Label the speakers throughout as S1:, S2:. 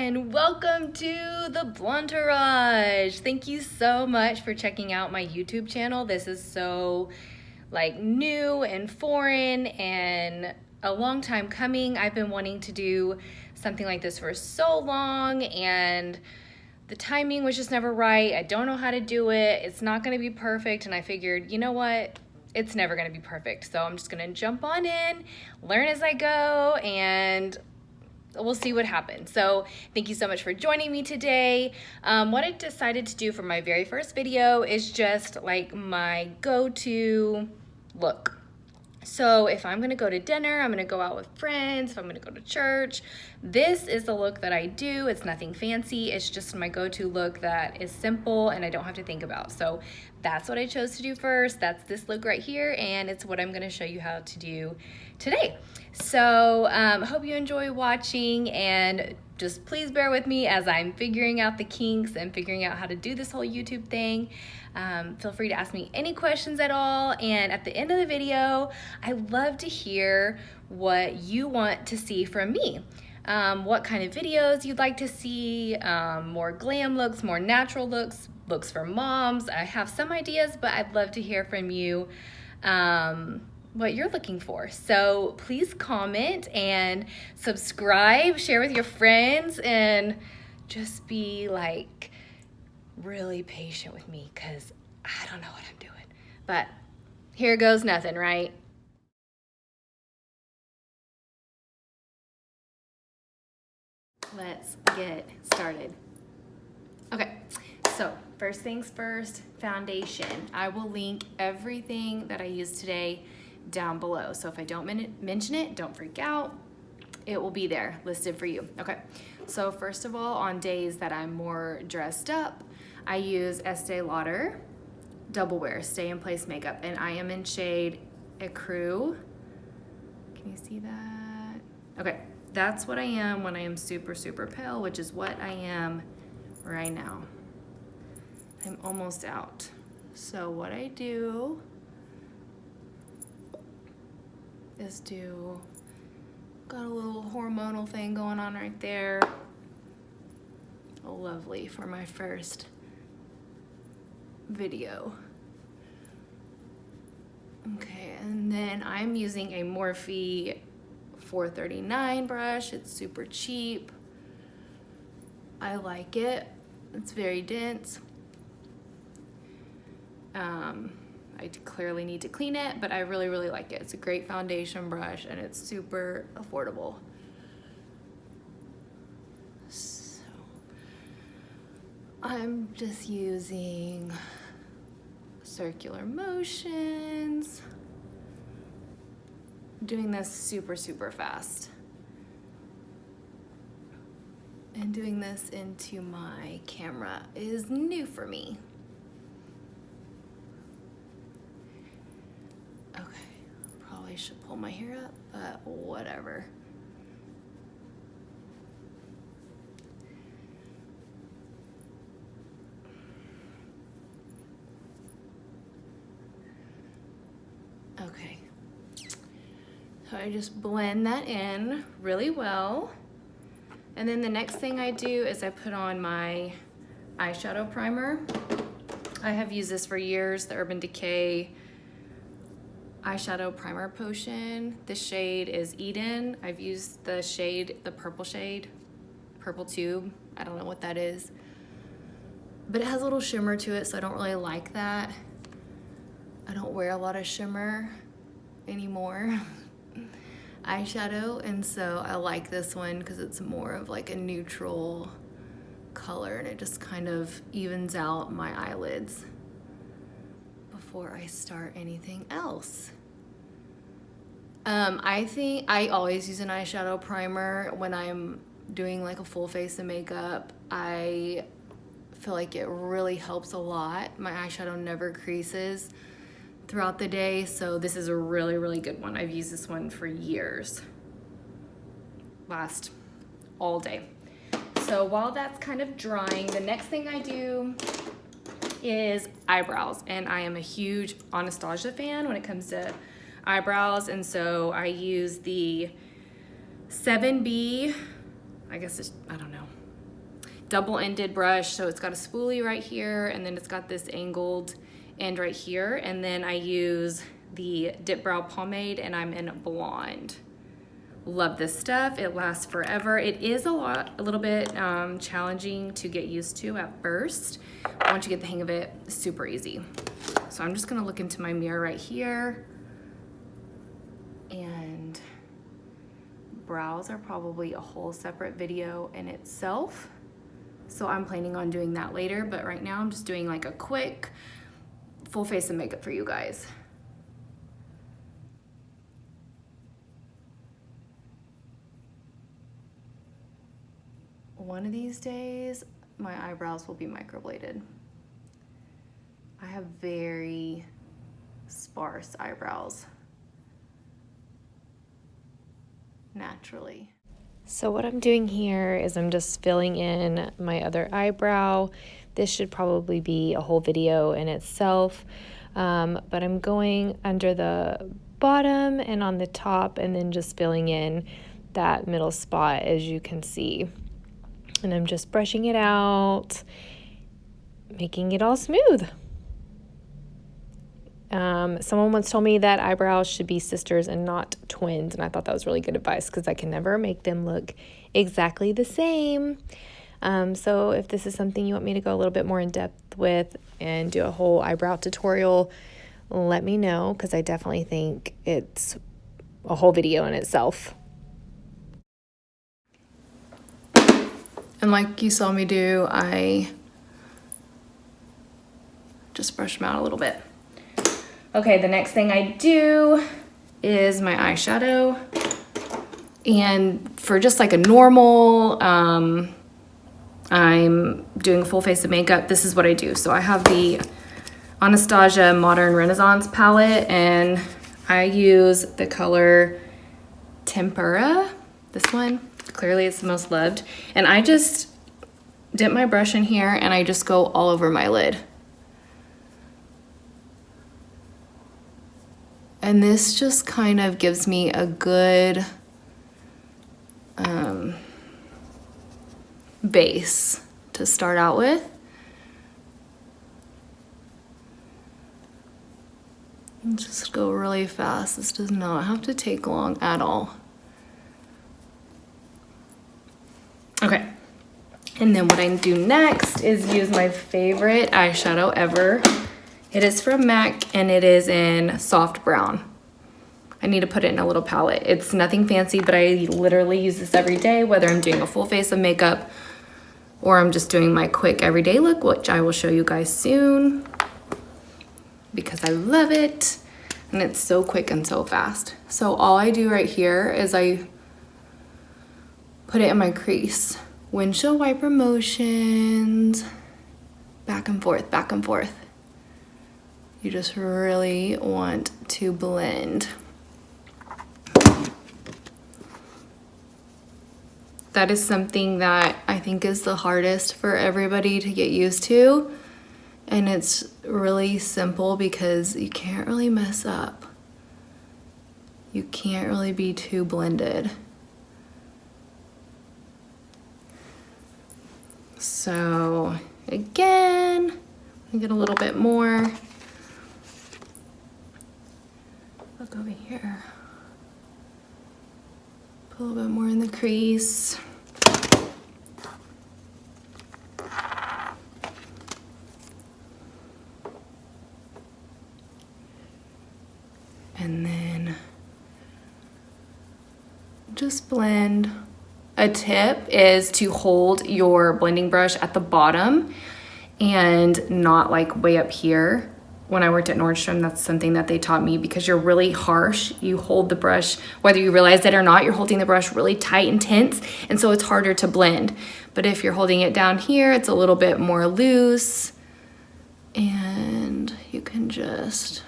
S1: and welcome to the Blonderage. Thank you so much for checking out my YouTube channel. This is so new and foreign and a long time coming. I've been wanting to do something like this for so long and the timing was just never right. I don't know how to do it. It's not going to be perfect, and I figured, you know what? It's never going to be perfect. So I'm just going to jump on in, learn as I go, and we'll see what happens. So thank you so much for joining me today. What I decided to do for my very first video is just like my go-to look. So if I'm gonna go to dinner, I'm gonna go out with friends, if I'm gonna go to church, this is the look that I do. It's nothing fancy. It's just my go-to look that is simple and I don't have to think about. So that's what I chose to do first. That's this look right here, and it's what I'm gonna show you how to do today. So I hope you enjoy watching, and just please bear with me as I'm figuring out the kinks and figuring out how to do this whole YouTube thing. Feel free to ask me any questions at all, and at the end of the video, I love to hear what you want to see from me. What kind of videos you'd like to see, more glam looks, more natural looks, looks for moms. I have some ideas, but I'd love to hear from you what you're looking for. So please comment and subscribe, share with your friends, and just be like really patient with me because I don't know what I'm doing. But here goes nothing, right? Let's get started. Okay, so first things first, foundation. I will link everything that I used today down below. So if I don't mention it, don't freak out. It will be there listed for you. Okay, so first of all, on days that I'm more dressed up, I use Estee Lauder Double Wear Stay in Place Makeup, and I am in shade Ecru. Can you see that? Okay, that's what I am when I am super, super pale, which is what I am right now. I'm almost out. So what I do is got a little hormonal thing going on right there. Oh, lovely for my first video. Okay, and then I'm using a Morphe 439 brush. It's super cheap. I like it. It's very dense. I clearly need to clean it, but I really, really like it. It's a great foundation brush and it's super affordable. So I'm just using circular motions. I'm doing this super, super fast. And doing this into my camera is new for me. I should pull my hair up, but whatever. Okay, so I just blend that in really well. And then the next thing I do is I put on my eyeshadow primer. I have used this for years, the Urban Decay eyeshadow primer potion. This shade is Eden. I've used the shade, the purple shade, purple tube. I don't know what that is, but it has a little shimmer to it, so I don't really like that. I don't wear a lot of shimmer anymore eyeshadow, and so I like this one because it's more of like a neutral color and it just kind of evens out my eyelids before I start anything else. I think I always use an eyeshadow primer when I'm doing like a full face of makeup. I feel like it really helps a lot. My eyeshadow never creases throughout the day, so this is a really, really good one. I've used this one for years. Last all day. So while that's kind of drying, the next thing I do is eyebrows, and I am a huge Anastasia fan when it comes to eyebrows, and so I use the 7B, I guess it's, I don't know, double-ended brush, so it's got a spoolie right here, and then it's got this angled end right here, and then I use the Dip Brow Pomade, and I'm in Blonde. Love this stuff. It lasts forever. It is a little bit challenging to get used to at first. Once you get the hang of it, it's super easy. So I'm just gonna look into my mirror right here. And brows are probably a whole separate video in itself. So I'm planning on doing that later, but right now I'm just doing like a quick full face of makeup for you guys. One of these days, my eyebrows will be microbladed. I have very sparse eyebrows, naturally. So what I'm doing here is I'm just filling in my other eyebrow. This should probably be a whole video in itself, but I'm going under the bottom and on the top and then just filling in that middle spot, as you can see. And I'm just brushing it out, making it all smooth. Someone once told me that eyebrows should be sisters and not twins, and I thought that was really good advice because I can never make them look exactly the same. So if this is something you want me to go a little bit more in depth with and do a whole eyebrow tutorial, let me know, because I definitely think it's a whole video in itself. And like you saw me do, I just brush them out a little bit. Okay, the next thing I do is my eyeshadow. And for just like a normal, I'm doing a full face of makeup, this is what I do. So I have the Anastasia Modern Renaissance palette, and I use the color Tempera, this one. Clearly it's the most loved. And I just dip my brush in here and I just go all over my lid. And this just kind of gives me a good base to start out with. And just go really fast. This does not have to take long at all. Okay, and then what I do next is use my favorite eyeshadow ever. It is from MAC and it is in soft brown. I need to put it in a little palette. It's nothing fancy, but I literally use this every day, whether I'm doing a full face of makeup or I'm just doing my quick everyday look, which I will show you guys soon because I love it. And it's so quick and so fast. So all I do right here is I put it in my crease. Windshield wiper motions, back and forth, back and forth. You just really want to blend. That is something that I think is the hardest for everybody to get used to. And it's really simple because you can't really mess up. You can't really be too blended. So again, I get a little bit more. Look over here. Put a little bit more in the crease. And then just blend. A tip is to hold your blending brush at the bottom and not like way up here. When I worked at Nordstrom, that's something that they taught me because you're really harsh. You hold the brush, whether you realize it or not, you're holding the brush really tight and tense, and so it's harder to blend. But if you're holding it down here, it's a little bit more loose, and you can just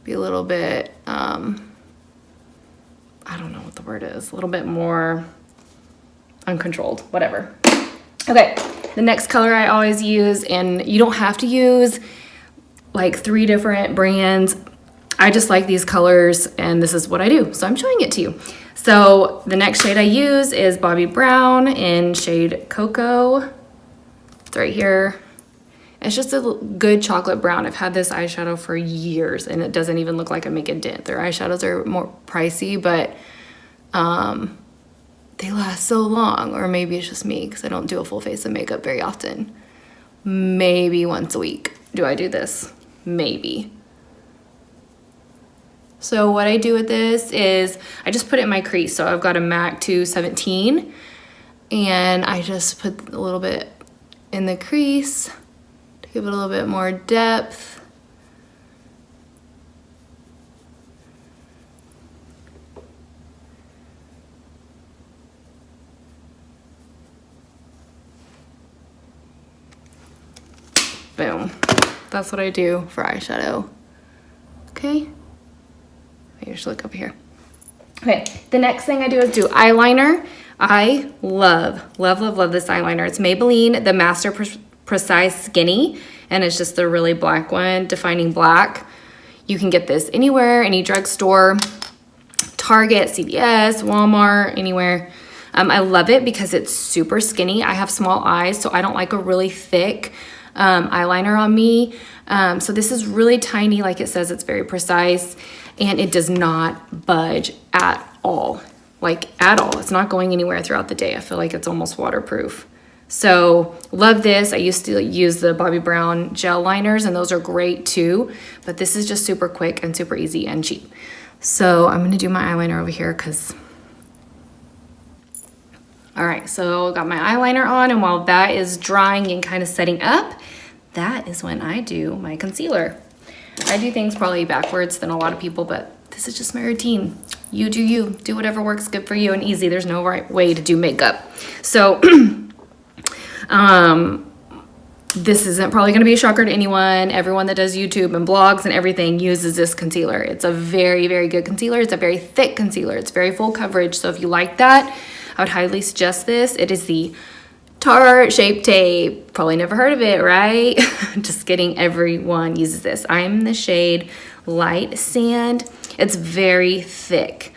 S1: be a little bit, I don't know what the word is, a little bit more uncontrolled, whatever. Okay, the next color I always use, and you don't have to use like 3 different brands. I just like these colors and this is what I do. So I'm showing it to you. So the next shade I use is Bobbi Brown in shade Cocoa. It's right here. It's just a good chocolate brown. I've had this eyeshadow for years and it doesn't even look like I make a dent. Their eyeshadows are more pricey, but they last so long. Or maybe it's just me because I don't do a full face of makeup very often. Maybe once a week do I do this. Maybe. So what I do with this is I just put it in my crease. So I've got a MAC 217 and I just put a little bit in the crease to give it a little bit more depth. Boom. That's what I do for eyeshadow. Okay. I usually look up here. Okay, the next thing I do is do eyeliner. I love this eyeliner. It's Maybelline, the Master Precise Skinny, and it's just the really black one, Defining Black. You can get this anywhere, any drugstore, Target, CVS, Walmart, anywhere. I love it because it's super skinny. I have small eyes, so I don't like a really thick eyeliner on me. So this is really tiny, like it says, it's very precise, and it does not budge at all. Like at all. It's not going anywhere throughout the day. I feel like it's almost waterproof. So love this. I used to use the Bobbi Brown gel liners and those are great too, but this is just super quick and super easy and cheap. So I'm gonna do my eyeliner over here because, all right, so I got my eyeliner on, and while that is drying and kind of setting up, that is when I do my concealer. I do things probably backwards than a lot of people, but this is just my routine. You do you. Do whatever works good for you and easy. There's no right way to do makeup. So this isn't probably going to be a shocker to anyone. Everyone that does YouTube and blogs and everything uses this concealer. It's a very, very good concealer. It's a very thick concealer. It's very full coverage. So if you like that, I would highly suggest this. It is the Tarte Shape Tape. Probably never heard of it, right? Just kidding. Everyone uses this. I'm the shade Light Sand. It's very thick.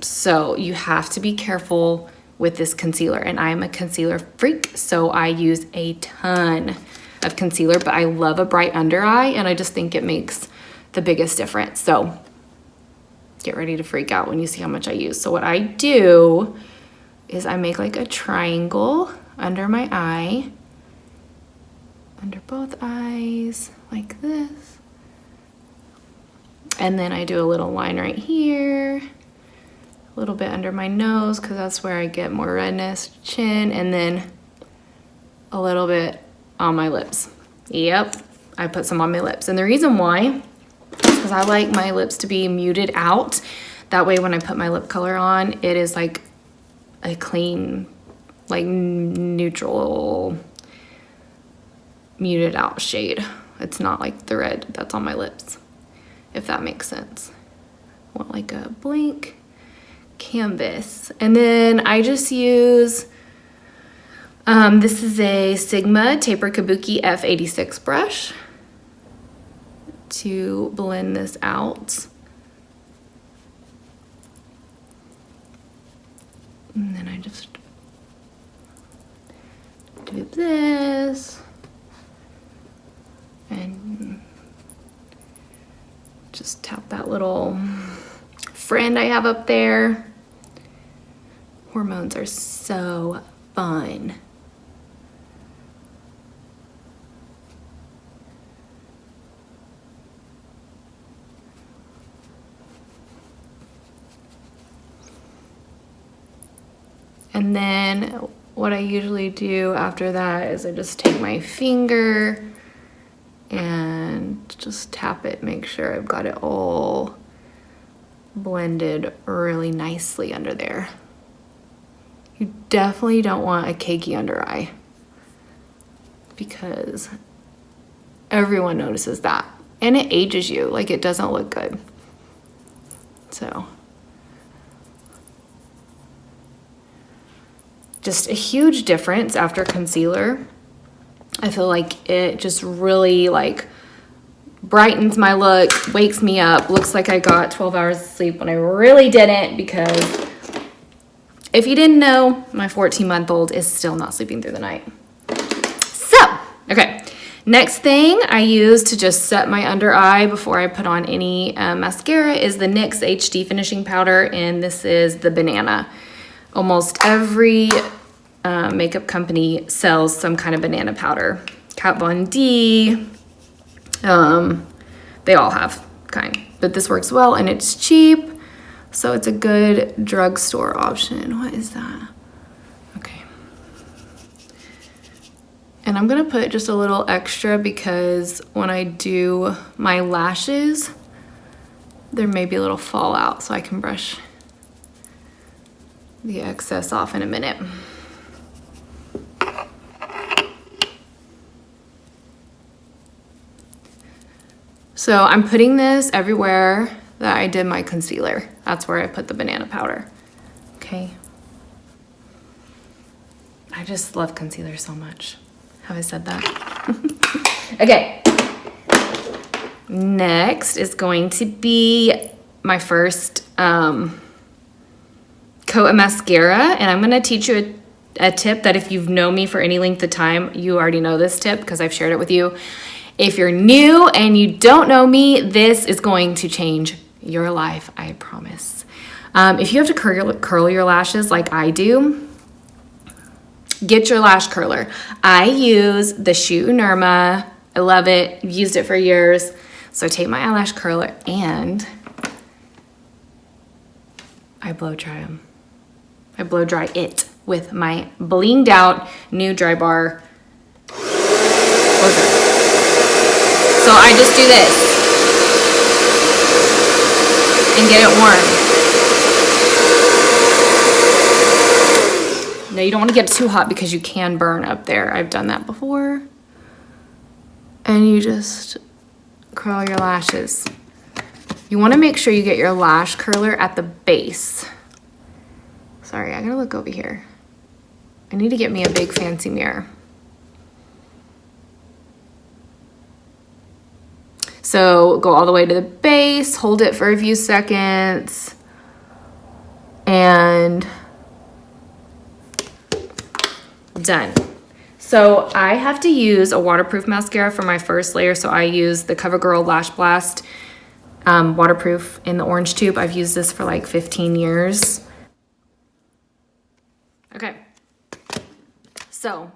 S1: So you have to be careful with this concealer, and I'm a concealer freak, so I use a ton of concealer, but I love a bright under eye, and I just think it makes the biggest difference. So get ready to freak out when you see how much I use. So what I do is I make like a triangle under my eye, under both eyes, like this. And then I do a little line right here, a little bit under my nose because that's where I get more redness, chin, and then a little bit on my lips. Yep, I put some on my lips. And the reason why is because I like my lips to be muted out. That way when I put my lip color on, it is like a clean, like neutral, muted out shade. It's not like the red that's on my lips, if that makes sense. I want like a blank canvas. And then I just use, this is a Sigma Taper Kabuki F86 brush to blend this out. And then I just do this and just tap that little friend I have up there. Hormones are so fun. And then what I usually do after that is I just take my finger and just tap it, make sure I've got it all blended really nicely under there. You definitely don't want a cakey under eye because everyone notices that, and it ages you, like it doesn't look good. So just a huge difference after concealer. I feel like it just really like brightens my look, wakes me up, looks like I got 12 hours of sleep when I really didn't, because if you didn't know, my 14-month-old is still not sleeping through the night. So, okay. Next thing I use to just set my under eye before I put on any mascara is the NYX HD Finishing Powder, and this is the banana. Almost every makeup company sells some kind of banana powder. Kat Von D, they all have kind, but this works well and it's cheap, so it's a good drugstore option. What is that? Okay. And I'm gonna put just a little extra because when I do my lashes, there may be a little fallout, so I can brush the excess off in a minute. So I'm putting this everywhere that I did my concealer. That's where I put the banana powder. Okay. I just love concealer so much. Have I said that? Okay. Next is going to be my first coat of mascara, and I'm gonna teach you a tip that if you've known me for any length of time, you already know this tip because I've shared it with you. If you're new and you don't know me, this is going to change your life, I promise. If you have to curl your lashes like I do, get your lash curler. I use the Shu Unerma. I love it. I've used it for years. So I take my eyelash curler and I blow dry them. I blow dry it with my blinged out new Dry Bar blow dryer. So I just do this and get it warm. Now you don't want to get it too hot because you can burn up there. I've done that before. And you just curl your lashes. You want to make sure you get your lash curler at the base. Sorry, I gotta look over here. I need to get me a big fancy mirror. So go all the way to the base, hold it for a few seconds, and done. So I have to use a waterproof mascara for my first layer, so I use the CoverGirl Lash Blast waterproof in the orange tube. I've used this for like 15 years. Okay, so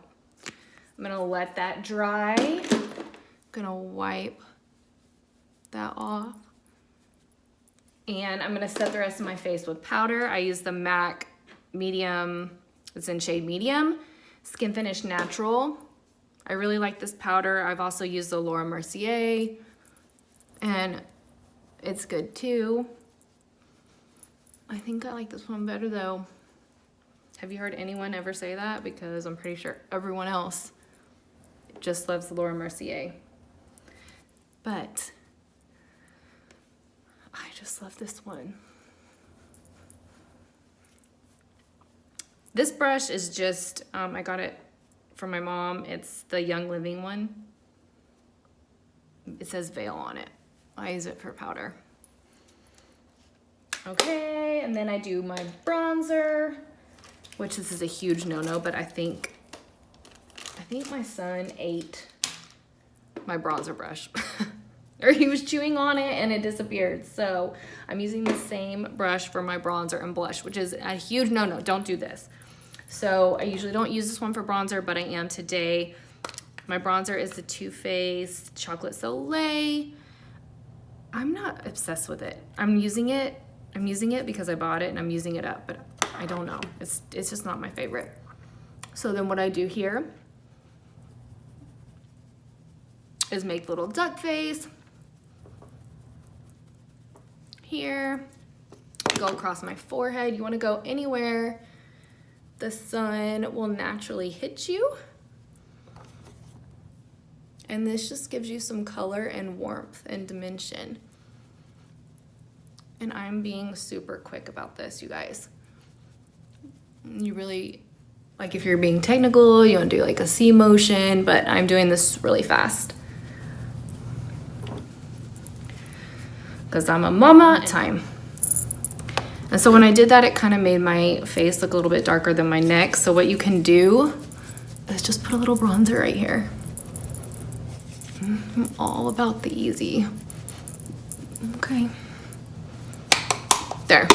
S1: I'm gonna let that dry. I'm gonna wipe that off. And I'm gonna set the rest of my face with powder. I use the MAC medium, it's in shade medium, Skin Finish Natural. I really like this powder. I've also used the Laura Mercier, and it's good too. I think I like this one better though. Have you heard anyone ever say that? Because I'm pretty sure everyone else just loves Laura Mercier. But I just love this one. This brush is just, I got it from my mom. It's the Young Living one. It says Veil on it. I use it for powder. Okay, and then I do my bronzer, which this is a huge no-no, but I think my son ate my bronzer brush. Or he was chewing on it and it disappeared. So I'm using the same brush for my bronzer and blush, which is a huge no-no. Don't do this. So I usually don't use this one for bronzer, but I am today. My bronzer is the Too Faced Chocolate Soleil. I'm not obsessed with it. I'm using it because I bought it and I'm using it up, but I don't know. It's just not my favorite. So then what I do here is make little duck face here, go across my forehead. You want to go anywhere the sun will naturally hit you. And this just gives you some color and warmth and dimension. And I'm being super quick about this, you guys. You really, like if you're being technical, you want to do like a C motion, but I'm doing this really fast. because I'm a mama time. And so when I did that, it kind of made my face look a little bit darker than my neck. So what you can do is just put a little bronzer right here. I'm all about the easy. Okay. There.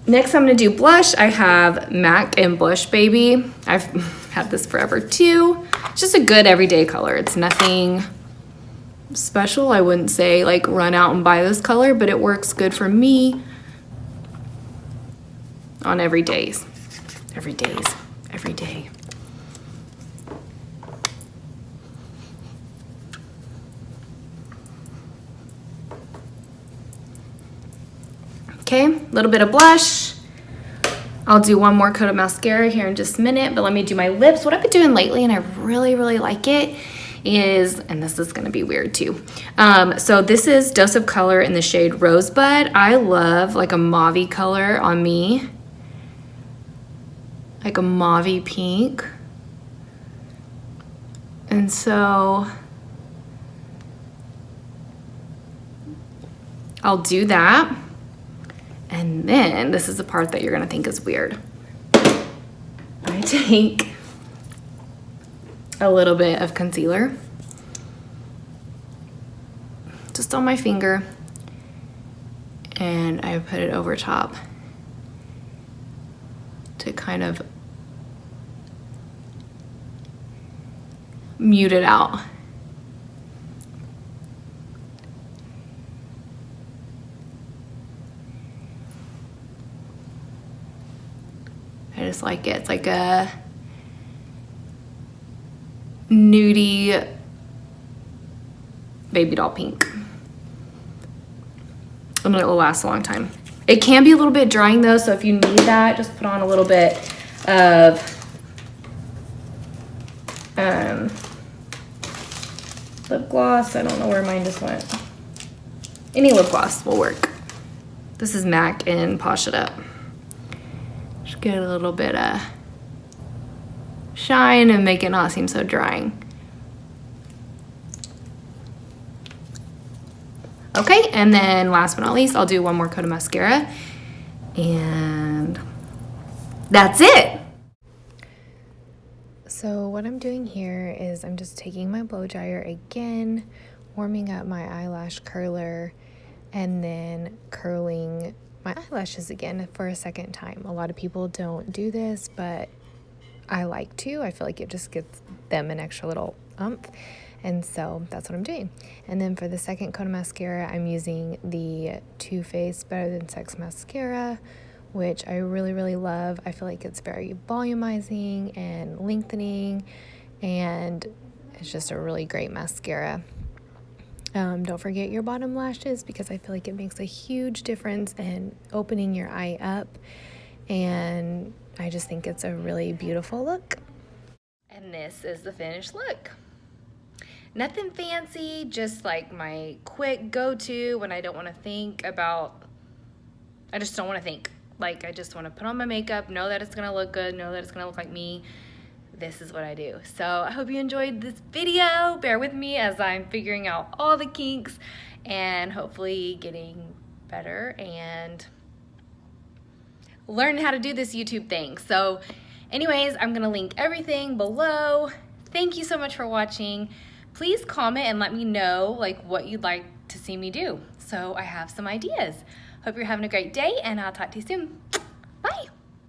S1: Next, I'm gonna do blush. I have MAC and Blush Baby. I've had this forever too. It's just a good everyday color. It's nothing special. I wouldn't say like run out and buy this color, but it works good for me on every day. Every day. Okay, a little bit of blush. I'll do one more coat of mascara here in just a minute, but let me do my lips. What I've been doing lately, and I really, really like it, is, and this is gonna be weird too. So this is Dose of Color in the shade Rosebud. I love like a mauve-y color on me. Like a mauve-y pink. And so I'll do that. And then this is the part that you're gonna think is weird. I take a little bit of concealer just on my finger and I put it over top to kind of mute it out. I just like it. It's like a nudie baby doll pink. And it will last a long time. It can be a little bit drying though, so if you need that, just put on a little bit of lip gloss. I don't know where mine just went. Any lip gloss will work. This is MAC and Posh It Up. Just get a little bit of shine and make it not seem so drying. Okay, and then last but not least, I'll do one more coat of mascara. And that's it. So what I'm doing here is I'm just taking my blow dryer again, warming up my eyelash curler, and then curling my eyelashes again for a second time. A lot of people don't do this, but I like to. I feel like it just gives them an extra little oomph. And so that's what I'm doing. And then for the second coat of mascara, I'm using the Too Faced Better Than Sex mascara, which I really, really love. I feel like it's very volumizing and lengthening, and it's just a really great mascara. Don't forget your bottom lashes, because I feel like it makes a huge difference in opening your eye up, and I just think it's a really beautiful look. And this is the finished look. Nothing fancy, just like my quick go-to when I don't want to think about, I just don't want to think. Like, I just want to put on my makeup, know that it's going to look good, know that it's going to look like me. This is what I do. So I hope you enjoyed this video. Bear with me as I'm figuring out all the kinks and hopefully getting better and learn how to do this YouTube thing. So anyways, I'm going to link everything below. Thank you so much for watching. Please comment and let me know like what you'd like to see me do, so I have some ideas. Hope you're having a great day, and I'll talk to you soon. Bye.